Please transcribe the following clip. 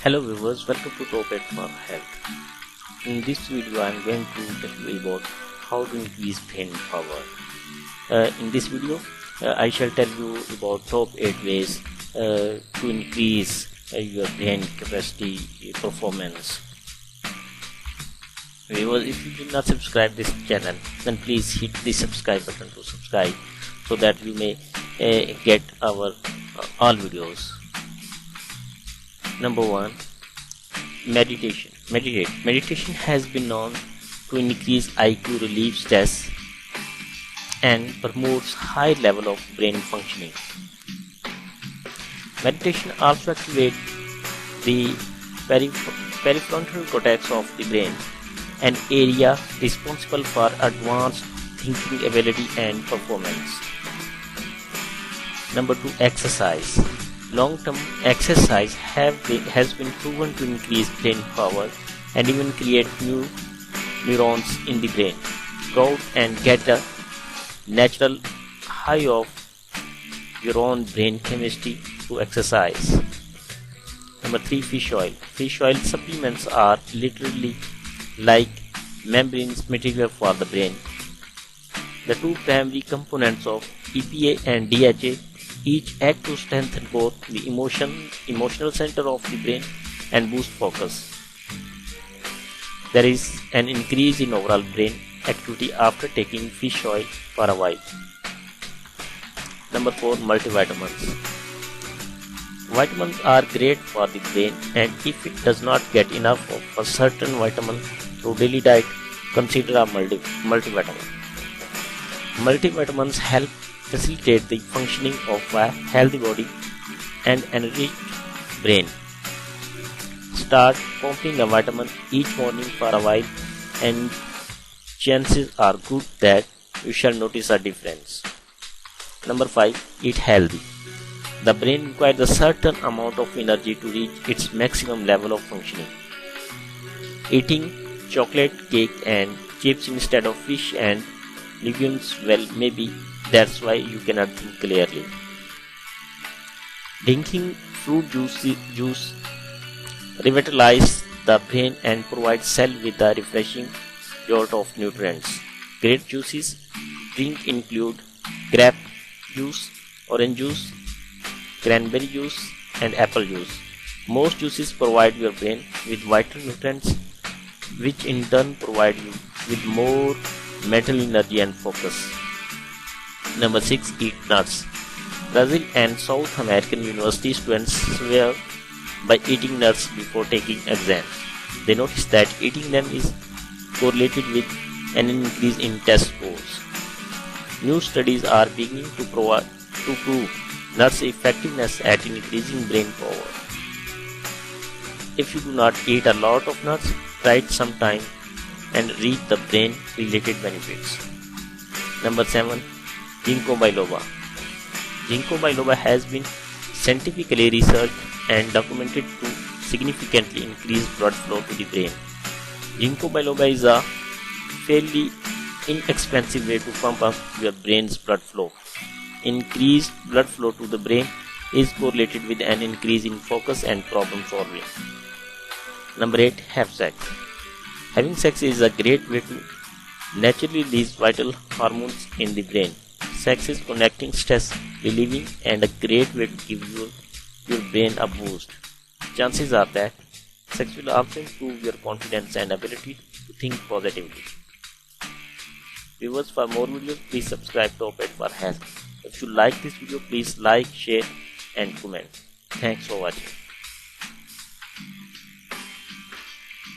Hello viewers, welcome to Top 8 for Health. In this video I am going to tell you about how to increase brain power. In this video I shall tell you about top 8 ways to increase your brain capacity performance. Viewers, if you did not subscribe this channel, then please hit the subscribe button to subscribe so that you may get our all videos. Number 1, meditation. Meditation has been known to increase IQ, relieve stress, and promotes high level of brain functioning. Meditation also activates the prefrontal cortex of the brain, an area responsible for advanced thinking ability and performance. Number 2, exercise. Long-term exercise has been proven to increase brain power and even create new neurons in the brain. Go out and get a natural high of your own brain chemistry through exercise. Number 3, fish oil. Fish oil supplements are literally like membranes material for the brain. The two primary components of EPA and DHA each act to strengthen both the emotional center of the brain and boost focus. There is an increase in overall brain activity after taking fish oil for a while. Number 4, multivitamins. Vitamins are great for the brain, and if it does not get enough of a certain vitamin through daily diet, consider a multivitamin. Multivitamins help facilitate the functioning of a healthy body and enriched brain. Start pumping a vitamin each morning for a while, and chances are good that you shall notice a difference. Number 5, eat healthy. The brain requires a certain amount of energy to reach its maximum level of functioning. Eating chocolate, cake and chips instead of fish and legumes, well, maybe that's why you cannot think clearly. Drinking fruit juice revitalizes the brain and provides cell with a refreshing jolt of nutrients. Great juices to drink include grape juice, orange juice, cranberry juice and apple juice. Most juices provide your brain with vital nutrients, which in turn provide you with more mental energy and focus. Number 6, eat nuts. Brazil and South American university students swear by eating nuts before taking exams. They noticed that eating them is correlated with an increase in test scores. New studies are beginning to prove nuts' effectiveness at increasing brain power. If you do not eat a lot of nuts, try it sometime and read the brain-related benefits. Number 7, Ginkgo biloba. Ginkgo biloba has been scientifically researched and documented to significantly increase blood flow to the brain. Ginkgo biloba is a fairly inexpensive way to pump up your brain's blood flow. Increased blood flow to the brain is correlated with an increase in focus and problem solving. Number 8, have sex. Having sex is a great way to naturally release vital hormones in the brain. Sex is connecting, stress relieving and a great way to give your brain a boost. Chances are that sex will also improve your confidence and ability to think positively. Viewers, for more videos, please subscribe to Top 8 for Health. If you like this video, please like, share and comment. Thanks for watching.